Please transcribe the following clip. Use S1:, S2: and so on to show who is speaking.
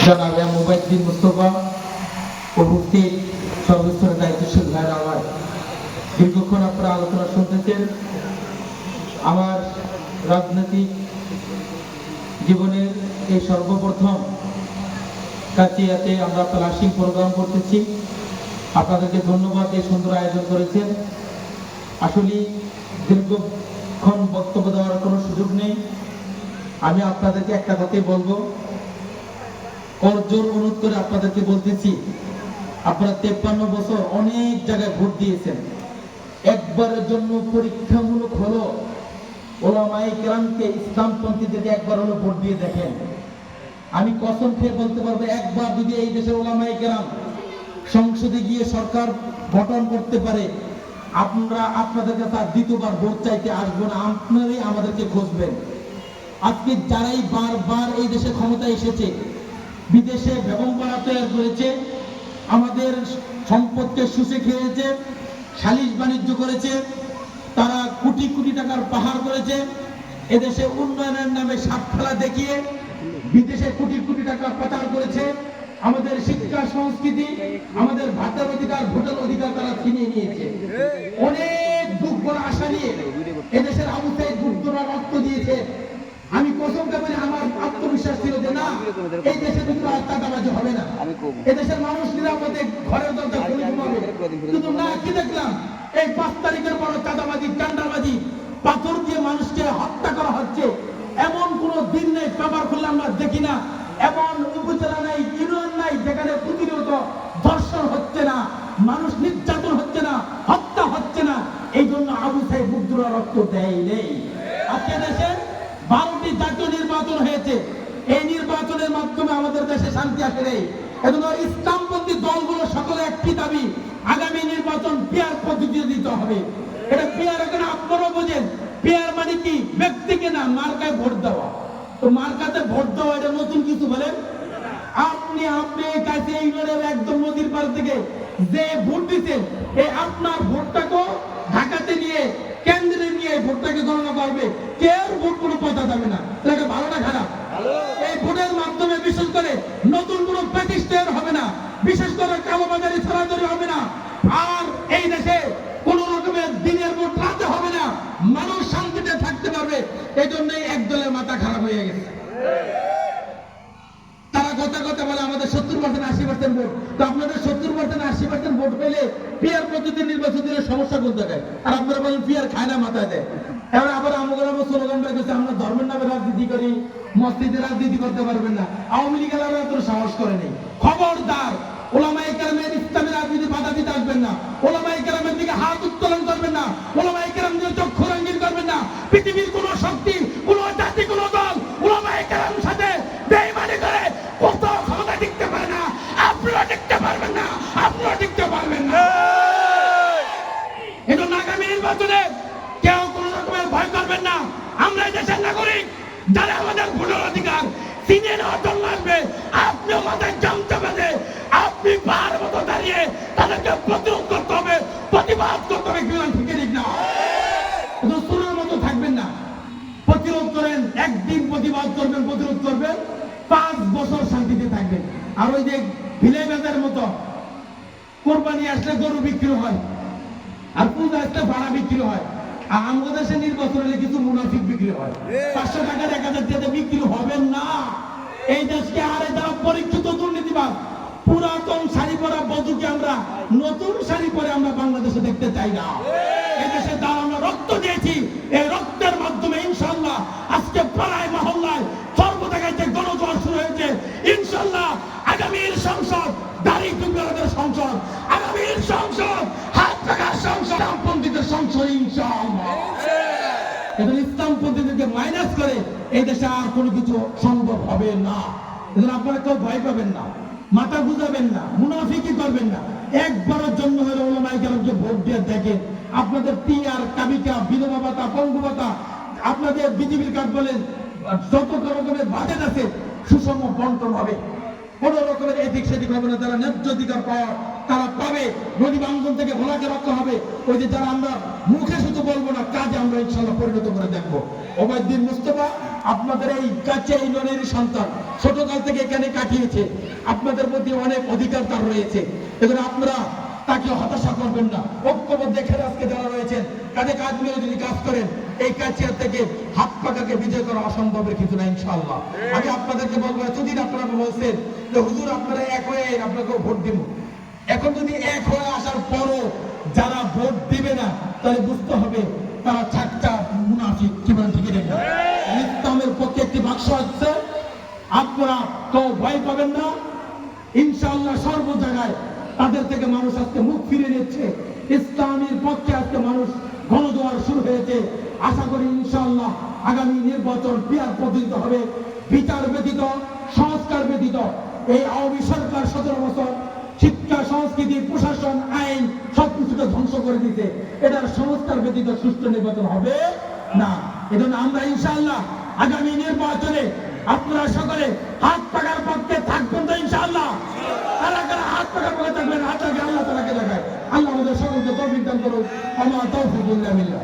S1: জনাব মুবাইদ্দিন মুস্তফা উপস্থিত সর্বস্তরের দায়িত্বশীল ভাইরা আমার, দীর্ঘক্ষণ আপনারা আলোচনা শুনতেছেন। আমার রাজনৈতিক জীবনের এই সর্বপ্রথম কাচিয়াতে আমরা প্লাসিং প্রোগ্রাম করতেছি। আপনাদেরকে ধন্যবাদ, এই সুন্দর আয়োজন করেছেন। আসলে দীর্ঘক্ষণ বক্তব্য দেওয়ার কোনো সুযোগ নেই। আমি আপনাদেরকে একটা কথাই বলবো, করজোর অনুরোধ করে আপনাদেরকে বলতেছি, আপনারা 53 বছর অনেক জায়গায় ভোট দিয়েছেন। একবারের জন্য পরীক্ষামূলক হলো ওলামায়ে কেরামকে, ইসলামপন্থীদেরকে একবার হলো ভোট দিয়ে দেখেন। আমি কসম খেয়ে বলতে পারবো, একবার যদি এই দেশের ওলামায়ে কেরাম সংসদে গিয়ে সরকার গঠন করতে পারে, আমরা আপনাদের কাছে আর দ্বিতীয়বার ভোট চাইতে আসবো না, আপনারাই আমাদেরকে খুঁজবেন। আজকে যারাই বারবার এই দেশে ক্ষমতায় এসেছে, বিদেশে বেগমপাড়া তৈরি করেছে, আমাদের সম্পদকে শুষে খেয়েছে, সালিশ বাণিজ্য করেছে, তারা কোটি কোটি টাকার পাহাড় করেছে, এদেশে উন্নয়নের নামে সাপ খেলা দেখিয়ে বিদেশে কোটি কোটি টাকা পাচার করেছে। আমাদের শিক্ষা সংস্কৃতি, আমাদের ভাতার অধিকার, ভোটার অধিকার তারা ছিনিয়ে নিয়েছে। অনেক দুঃখ আশা নিয়ে এদেশের আবু সাইদ বুদ্ধরা রক্ত দিয়েছে। আমি কসমটা বলি, আমার আত্মবিশ্বাস ছিল যে না, এই দেশে কিন্তু আর চাঁদাবাজি হবে না, এদেশের মানুষ নিরাপদে ঘরের দরজা খুলে ঘুমাবে। কিন্তু না, কি দেখলাম, এই 5 তারিখের পর চাঁদাবাজি, টান্ডাবাজি, পাথর দিয়ে মানুষকে হত্যা করা হচ্ছে। এমন কোন দিন নেই, পেপার খুললে আমরা দেখি না, এমন উপজেলা নাই, ইউনিয়ন নাই যেখানে প্রতিনিয়ত ধর্ষণ হচ্ছে না, মানুষ নির্যাতন হচ্ছে না, হত্যা হচ্ছে না। এই জন্য আবু সাইদ বুদ্ধরা রক্ত দেয় নেই। আজকে দেশে 12টি জাতীয় নির্বাচন হয়েছে। এই নির্বাচনের মাধ্যমে আমাদের দেশে শান্তি আসে নেই। এজন্য ইসলামপন্থী দলগুলো সকলে একটি দাবি, আগামী নির্বাচন পিয়ার পদ্ধতিতে দিতে হবে। এটা পিয়ার, এখানে আপনারাও বোঝেন, পিয়ার মানে কি, ব্যক্তিকে না, মার্কায় ভোট দেওয়া। তো মার্কাতে ভোট দেওয়া এটা নতুন কিছু বলেন? আপনি কাছে ইউনিয়নের একদম নদীর পার থেকে যে ভোট দিচ্ছেন, এই আপনার ভোটটাকে ঢাকাতে নিয়ে, কেন্দ্রে নিয়ে ভোটটাকে গণনা করবে, কেউ ভোট কোনো পয়সা যাবে না। এটা ভালো না খারাপ? এই ভোটের মাধ্যমে বিশেষ করে নতুন কোনো প্রতিষ্ঠান হবে না, বিশেষ করে কালোবাজারি ছড়াছড়ি হবে না, আর এই দেশে কোন রকমের দিনের ভোট রাতে হবে না, মানুষ শান্তিতে থাকতে পারবে। এই জন্যই এক দলের মাথা খারাপ হয়ে গেছে। তারা কথা কথা বলে আমাদের 70% 80% ভোট। তো আপনাদের 70% 80% ভোট পেলে পিয়ার পদ্ধতির নির্বাচন দিলে সমস্যা কোন জায়গায়? আর আপনারা বলেন পিয়ার খায় না, মাথায় দেয়। এবার আবার আমাদের স্লোগান রেখেছে, আমরা ধর্মের নামে রাজনীতি করি, মসজিদে রাজনীতি করতে পারবেন না। আওয়ামী লীগের এত সাহস করে নেই। খবরদার, ওলামায়ে কেরামের ইসলামের রাজনীতি বাধা দিতে আসবেন না, ওলামায়ে কেরামের দিকে হাত উত্তোলন করবেন না, ওলামায়ে কেরাম দিয়ে চক্ষু রঙিন করবেন না। পৃথিবীর কোন শক্তি, কোন জাতি, কোন দল ওলামায়ে কেরামের সাথে বেঈমানি করে কত ক্ষমতা টিকতে পারে না। আপনারা টিকতে পারবেন না, আপনারা টিকতে পারবেন না। এজন্য আগামী নির্বাচনে কেউ কোন রকমের ভয় করবেন না। আমরা এই দেশের নাগরিক, যারা আমাদের ভোটার অধিকার চিনে নেওয়ার জন্য আসবে, আপনি আমাদের জানতে পারে, আপনি বার মতো দাঁড়িয়ে তাদেরকে প্রতিরোধ করতে হবে, প্রতিবাদ করতে হবে। ঠিক না? সুরের মতো থাকবেন না, প্রতিরোধ করেন। একদিন প্রতিবাদ করবেন, প্রতিরোধ করবেন, 5 বছর শান্তিতে থাকবেন। আর ওই যে ভিলে বাজারের মতো কোরবানি আসলে গরু বিক্রি হয়, আর পূজা আসলে ভাড়া বিক্রি হয়, আর আমাদের দেশে নির্বাচন হলে কিছু মুনাফিক বিক্রি হয়। 500 টাকার 1000 টাকাতে বিক্রি হবেন না। এই দেশকে আরে যারা পরীক্ষিত দুর্নীতিবাদ, পুরাতন শাড়ি পরা বধূকে আমরা নতুন শাড়ি পরে আমরা বাংলাদেশে দেখতে চাই না। এই দেশে যারা আমরা রক্ত দিয়েছি, এই রক্তের মাধ্যমে ইনশাআল্লাহ আজকে পাড়ায় মহল্লায় সর্ব জায়গায় যে গণজোয়ার শুরু হয়েছে, ইনশাআল্লাহ আগামীর সংসদ দাড়ি টুকরাদের সংসদ, আগামীর সংসদ হাত টাকার সংসদ, ইসলামপন্থীদের সংসদ ইনশাআল্লাহ। এখন ইসলামপন্থীদেরকে মাইনাস করে এই দেশে আর কোনো কিছু সম্ভব হবে না। এজন্য আপনারা কেউ ভয় পাবেন না, মাথা গুজাবেন না, মুনাফিকি করবেন না। একবারের জন্য হলে ওলামায়ে কেরামকে ভোট দিয়ে দেখেন, আপনাদের পিআর, কাবিকা, বিধবা ভাতা, পঙ্গু ভাতা, আপনাদের বিজেপির কার্ড বলেন, যত রকমের বাজেট আছে সুষম বন্টন হবে। কোন রকমের এদিক সেদিক হবে না। যারা ন্যায্য অধিকার পাওয়ার তারা পাবে। নদী ভাঙ্গন থেকে ভোলাকে রক্ষা হবে। ওই যে যারা আমরা মুখে শুধু বলবো না, কাজে আমরা ইনশাল্লাহ পরিণত করে দেখবো। ওবায়দুদ্দিন মুস্তফা আপনাদের এই কাছে এই ননের সন্তান, ছোটকাল থেকে এখানে কাটিয়েছে। আপনাদের মধ্যে অনেক অধিকার তার রয়েছে। এগুলো আপনারা তাকে হতাশা করবেন না। ঐক্যবদ্ধ এখানে আজকে যারা রয়েছেন, কাজে কাজ মিলে যদি কাজ করেন, এই কাছিয়া থেকে হাত পাকাকে বিজয় করা অসম্ভবের কিছু না ইনশাআল্লাহ। আমি আপনাদেরকে বলবো, এতদিন আপনারা বলছেন যে হুজুর আপনারা এক হয়ে আপনাকে ভোট দিব। এখন যদি এক হয়ে আসার পরও যারা ভোট দিবে না, তাহলে বুঝতে হবে তারা চারটা মুনাফিক। কি বলেন? ঠিক আছে। ইসলামের পক্ষে একটি বাক্স হচ্ছে, আপনারা কেউ ভয় পাবেন না ইনশাআল্লাহ। সর্ব জায়গায় তাদের থেকে মানুষ আজকে মুখ ফিরে নিচ্ছে। ইসলামের পক্ষে আজকে মানুষ গণজোয়ার শুরু হয়েছে। আশা করি ইনশাআল্লাহ আগামী নির্বাচন পিয়ার পদ্ধতিতে হবে। বিচার ব্যতীত, সংস্কার ব্যতীত এই আওয়ামী সরকার 17 বছর শিক্ষা, সংস্কৃতি, প্রশাসন, আইন সবকিছুকে ধ্বংস করে দিতে। এটার সংস্কার ব্যতীত সুষ্ঠু নির্বাচন হবে না। এজন্য আমরা ইনশাআল্লাহ আগামী নির্বাচনে আপনারা সকলে হাত পাকার পক্ষে থাকবেন তো ইনশাআল্লাহ? কারা কারা হাত পাকার পক্ষে থাকবেন? হাত আগে আল্লাহ তাআলাকে দেখায়। আল্লাহ আমাদের সকলকে তৌফিক দান করুন। আমা তৌফিক ইল্লা বিল্লাহ।